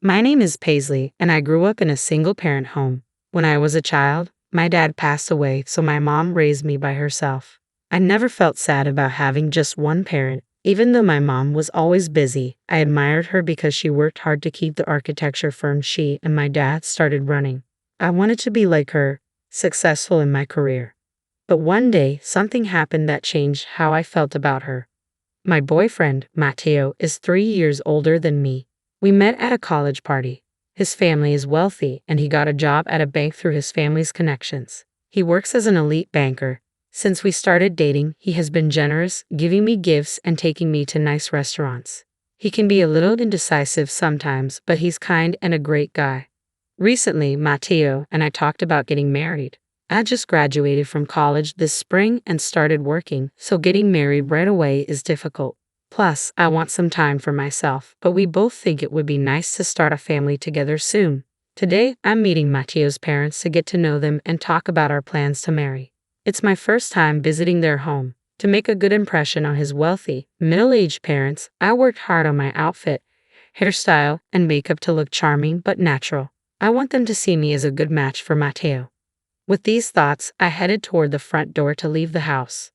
My name is Paisley, and I grew up in a single-parent home. When I was a child, my dad passed away, so my mom raised me by herself. I never felt sad about having just one parent. Even though my mom was always busy, I admired her because she worked hard to keep the architecture firm she and my dad started running. I wanted to be like her, successful in my career. But one day, something happened that changed how I felt about her. My boyfriend, Mateo, is 3 years older than me. We met at a college party. His family is wealthy, and he got a job at a bank through his family's connections. He works as an elite banker. Since we started dating, he has been generous, giving me gifts and taking me to nice restaurants. He can be a little indecisive sometimes, but he's kind and a great guy. Recently, Mateo and I talked about getting married. I just graduated from college this spring and started working, so getting married right away is difficult. Plus, I want some time for myself, but we both think it would be nice to start a family together soon. Today, I'm meeting Mateo's parents to get to know them and talk about our plans to marry. It's my first time visiting their home. To make a good impression on his wealthy, middle-aged parents, I worked hard on my outfit, hairstyle, and makeup to look charming but natural. I want them to see me as a good match for Mateo. With these thoughts, I headed toward the front door to leave the house.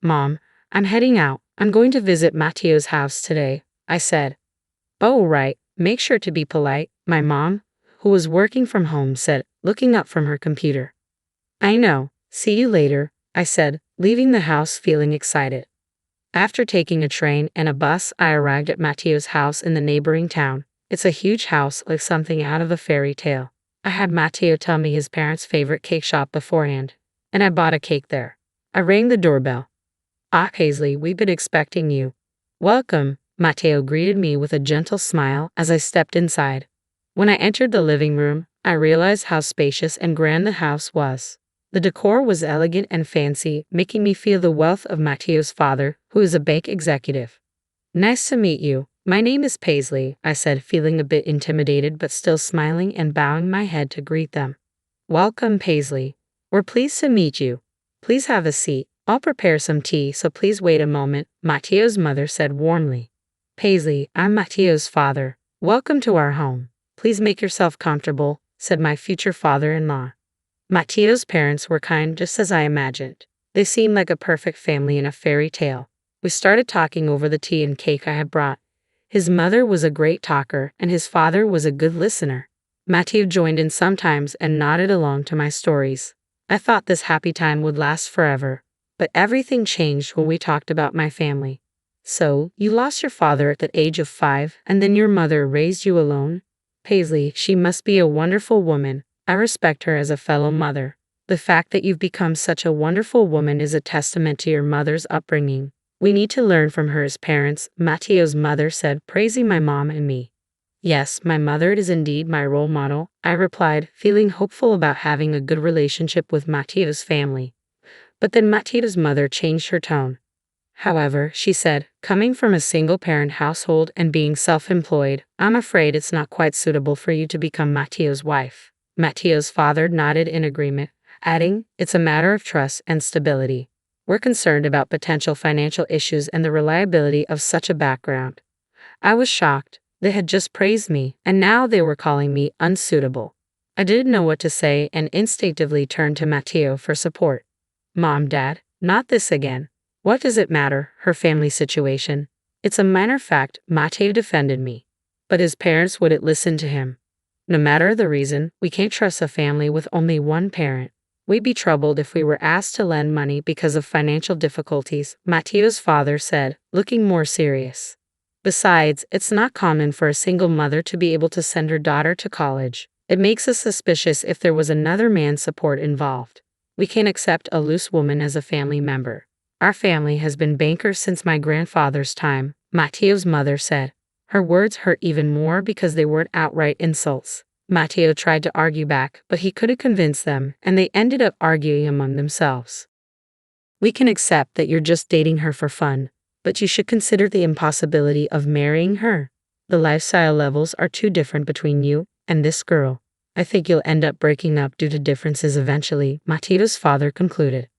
"Mom, I'm heading out. I'm going to visit Mateo's house today," I said. "Oh, right. Make sure to be polite," my mom, who was working from home, said, looking up from her computer. "I know. See you later," I said, leaving the house feeling excited. After taking a train and a bus, I arrived at Mateo's house in the neighboring town. It's a huge house like something out of a fairy tale. I had Mateo tell me his parents' favorite cake shop beforehand, and I bought a cake there. I rang the doorbell. "Ah, Paisley, we've been expecting you." "Welcome," Mateo greeted me with a gentle smile as I stepped inside. When I entered the living room, I realized how spacious and grand the house was. The decor was elegant and fancy, making me feel the wealth of Mateo's father, who is a bank executive. "Nice to meet you. My name is Paisley," I said, feeling a bit intimidated but still smiling and bowing my head to greet them. "Welcome, Paisley. We're pleased to meet you. Please have a seat. I'll prepare some tea, so please wait a moment," Mateo's mother said warmly. "Paisley, I'm Mateo's father. Welcome to our home. Please make yourself comfortable," said my future father-in-law. Mateo's parents were kind, just as I imagined. They seemed like a perfect family in a fairy tale. We started talking over the tea and cake I had brought. His mother was a great talker, and his father was a good listener. Mateo joined in sometimes and nodded along to my stories. I thought this happy time would last forever. But everything changed when we talked about my family. "So, you lost your father at the age of 5, and then your mother raised you alone? Paisley, she must be a wonderful woman. I respect her as a fellow mother. The fact that you've become such a wonderful woman is a testament to your mother's upbringing. We need to learn from her as parents," Mateo's mother said, praising my mom and me. "Yes, my mother is indeed my role model," I replied, feeling hopeful about having a good relationship with Mateo's family. But then Mateo's mother changed her tone. "However," she said, "coming from a single-parent household and being self-employed, I'm afraid it's not quite suitable for you to become Mateo's wife." Mateo's father nodded in agreement, adding, "It's a matter of trust and stability. We're concerned about potential financial issues and the reliability of such a background." I was shocked. They had just praised me, and now they were calling me unsuitable. I didn't know what to say and instinctively turned to Mateo for support. "Mom, Dad, not this again. What does it matter, her family situation? It's a minor fact," Mateo defended me. But his parents wouldn't listen to him. "No matter the reason, we can't trust a family with only one parent. We'd be troubled if we were asked to lend money because of financial difficulties," Mateo's father said, looking more serious. "Besides, it's not common for a single mother to be able to send her daughter to college. It makes us suspicious if there was another man's support involved. We can't accept a loose woman as a family member. Our family has been bankers since my grandfather's time," Mateo's mother said. Her words hurt even more because they weren't outright insults. Mateo tried to argue back, but he couldn't convince them, and they ended up arguing among themselves. "We can accept that you're just dating her for fun, but you should consider the impossibility of marrying her. The lifestyle levels are too different between you and this girl. I think you'll end up breaking up due to differences eventually," Mateo's father concluded.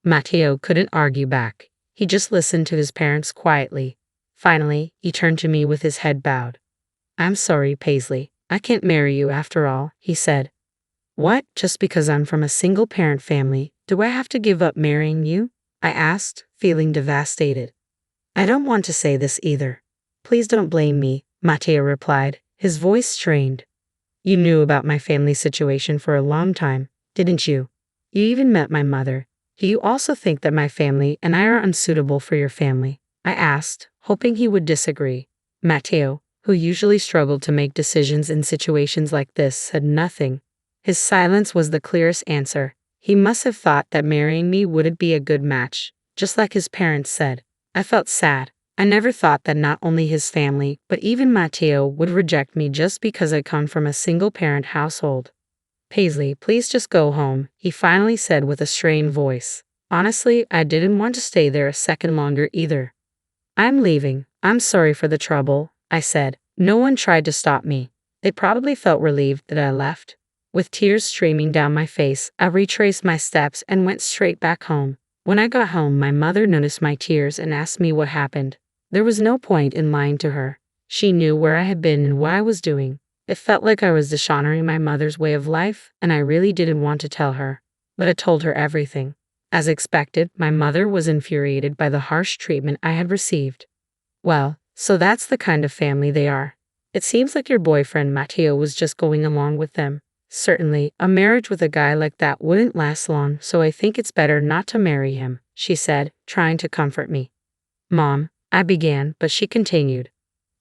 Mateo couldn't argue back. He just listened to his parents quietly. Finally, he turned to me with his head bowed. "I'm sorry, Paisley. I can't marry you after all, he said. What? Just because I'm from a single-parent family, do I have to give up marrying you? I asked, feeling devastated. I don't want to say this either. Please don't blame me, Mateo replied, his voice strained. You knew about my family situation for a long time, didn't you? You even met my mother. Do you also think that my family and I are unsuitable for your family? I asked, hoping he would disagree. Mateo, who usually struggled to make decisions in situations like this, said nothing. His silence was the clearest answer. He must have thought that marrying me wouldn't be a good match, just like his parents said. I felt sad. I never thought that not only his family, but even Mateo would reject me just because I come from a single-parent household. Paisley, please just go home, he finally said with a strained voice. Honestly, I didn't want to stay there a second longer either. I'm leaving. I'm sorry for the trouble, I said. No one tried to stop me. They probably felt relieved that I left. With tears streaming down my face, I retraced my steps and went straight back home. When I got home, my mother noticed my tears and asked me what happened. There was no point in lying to her. She knew where I had been and what I was doing. It felt like I was dishonoring my mother's way of life, and I really didn't want to tell her. But I told her everything. As expected, my mother was infuriated by the harsh treatment I had received. Well, so that's the kind of family they are. It seems like your boyfriend Mateo was just going along with them. Certainly, a marriage with a guy like that wouldn't last long, so I think it's better not to marry him, she said, trying to comfort me. Mom, I began, but she continued.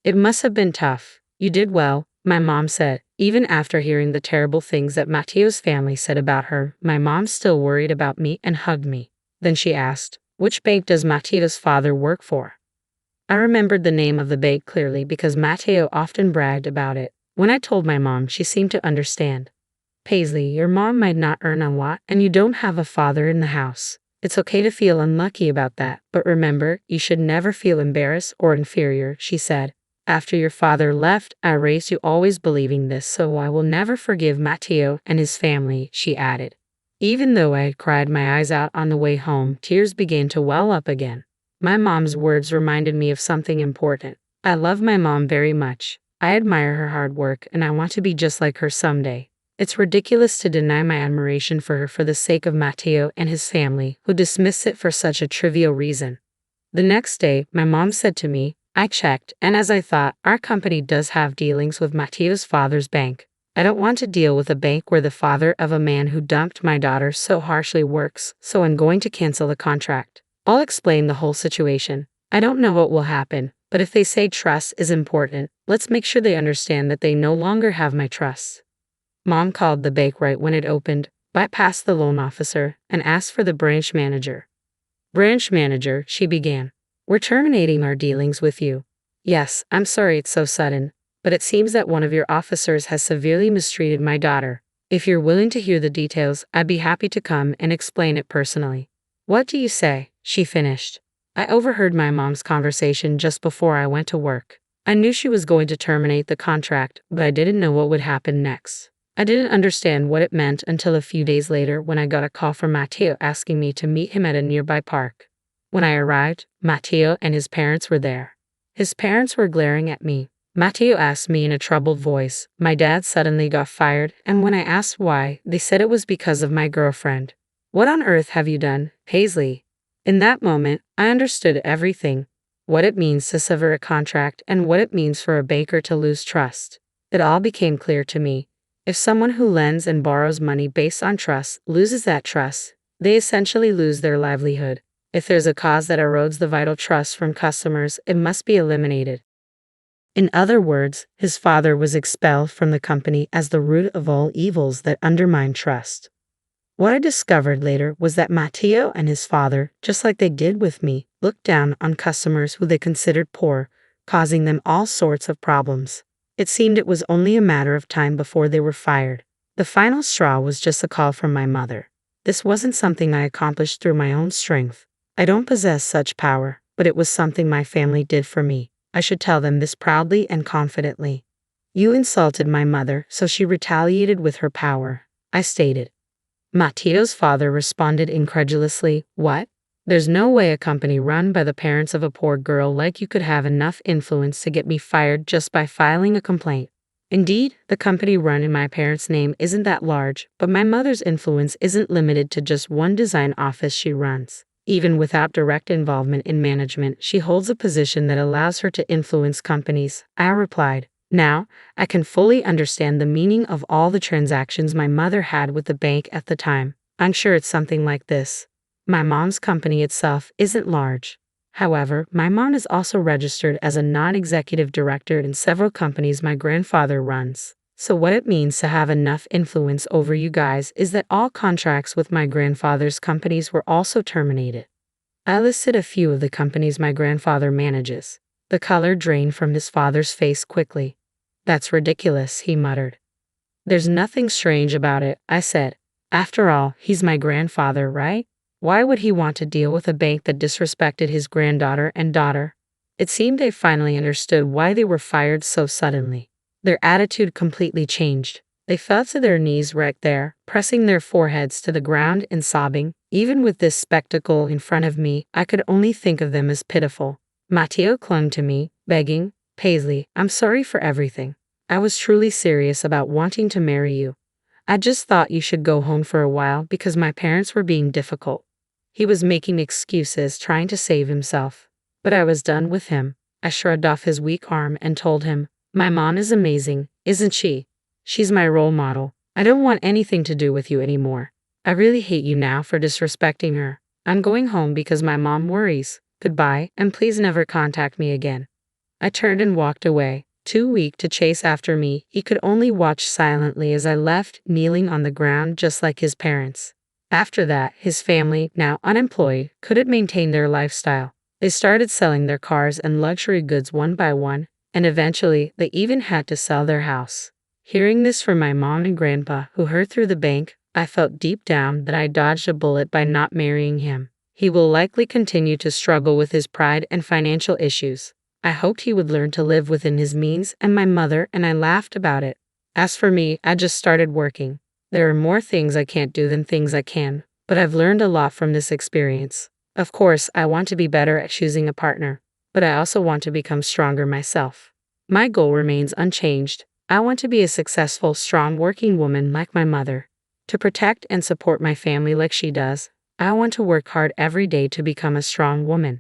It must have been tough. You did well, my mom said. Even after hearing the terrible things that Mateo's family said about her, my mom still worried about me and hugged me. Then she asked, which bank does Mateo's father work for? I remembered the name of the bank clearly because Mateo often bragged about it. When I told my mom, she seemed to understand. Paisley, your mom might not earn a lot and you don't have a father in the house. It's okay to feel unlucky about that, but remember, you should never feel embarrassed or inferior, she said. After your father left, I raised you always believing this, so I will never forgive Mateo and his family, she added. Even though I had cried my eyes out on the way home, tears began to well up again. My mom's words reminded me of something important. I love my mom very much. I admire her hard work and I want to be just like her someday. It's ridiculous to deny my admiration for her for the sake of Mateo and his family, who dismiss it for such a trivial reason. The next day, my mom said to me, I checked, and as I thought, our company does have dealings with Mateo's father's bank. I don't want to deal with a bank where the father of a man who dumped my daughter so harshly works, so I'm going to cancel the contract. I'll explain the whole situation. I don't know what will happen, but if they say trust is important, let's make sure they understand that they no longer have my trust. Mom called the bank right when it opened, bypassed the loan officer, and asked for the branch manager. Branch manager, she began. We're terminating our dealings with you. Yes, I'm sorry it's so sudden, but it seems that one of your officers has severely mistreated my daughter. If you're willing to hear the details, I'd be happy to come and explain it personally. What do you say? She finished. I overheard my mom's conversation just before I went to work. I knew she was going to terminate the contract, but I didn't know what would happen next. I didn't understand what it meant until a few days later when I got a call from Mateo asking me to meet him at a nearby park. When I arrived, Mateo and his parents were there. His parents were glaring at me. Mateo asked me in a troubled voice, my dad suddenly got fired, and when I asked why, they said it was because of my girlfriend. What on earth have you done, Paisley? In that moment, I understood everything. What it means to sever a contract and what it means for a banker to lose trust. It all became clear to me. If someone who lends and borrows money based on trust loses that trust, they essentially lose their livelihood. If there's a cause that erodes the vital trust from customers, it must be eliminated. In other words, his father was expelled from the company as the root of all evils that undermine trust. What I discovered later was that Mateo and his father, just like they did with me, looked down on customers who they considered poor, causing them all sorts of problems. It seemed it was only a matter of time before they were fired. The final straw was just a call from my mother. This wasn't something I accomplished through my own strength. I don't possess such power, but it was something my family did for me. I should tell them this proudly and confidently. You insulted my mother, so she retaliated with her power, I stated. Mateo's father responded incredulously, what? There's no way a company run by the parents of a poor girl like you could have enough influence to get me fired just by filing a complaint. Indeed, the company run in my parents' name isn't that large, but my mother's influence isn't limited to just one design office she runs. Even without direct involvement in management, she holds a position that allows her to influence companies, I replied. Now, I can fully understand the meaning of all the transactions my mother had with the bank at the time. I'm sure it's something like this. My mom's company itself isn't large. However, my mom is also registered as a non-executive director in several companies my grandfather runs. So what it means to have enough influence over you guys is that all contracts with my grandfather's companies were also terminated. I listed a few of the companies my grandfather manages. The color drained from his father's face quickly. That's ridiculous, he muttered. There's nothing strange about it, I said. After all, he's my grandfather, right? Why would he want to deal with a bank that disrespected his granddaughter and daughter? It seemed they finally understood why they were fired so suddenly. Their attitude completely changed. They fell to their knees right there, pressing their foreheads to the ground and sobbing. Even with this spectacle in front of me, I could only think of them as pitiful. Mateo clung to me, begging, Paisley, I'm sorry for everything. I was truly serious about wanting to marry you. I just thought you should go home for a while because my parents were being difficult. He was making excuses, trying to save himself. But I was done with him. I shrugged off his weak arm and told him, my mom is amazing, isn't she? She's my role model. I don't want anything to do with you anymore. I really hate you now for disrespecting her. I'm going home because my mom worries. Goodbye, and please never contact me again. I turned and walked away. Too weak to chase after me, he could only watch silently as I left, kneeling on the ground just like his parents. After that, his family, now unemployed, couldn't maintain their lifestyle. They started selling their cars and luxury goods one by one, and eventually, they even had to sell their house. Hearing this from my mom and grandpa, who heard through the bank, I felt deep down that I dodged a bullet by not marrying him. He will likely continue to struggle with his pride and financial issues. I hoped he would learn to live within his means, and my mother and I laughed about it. As for me, I just started working. There are more things I can't do than things I can, but I've learned a lot from this experience. Of course, I want to be better at choosing a partner, but I also want to become stronger myself. My goal remains unchanged. I want to be a successful, strong working woman like my mother. To protect and support my family like she does, I want to work hard every day to become a strong woman.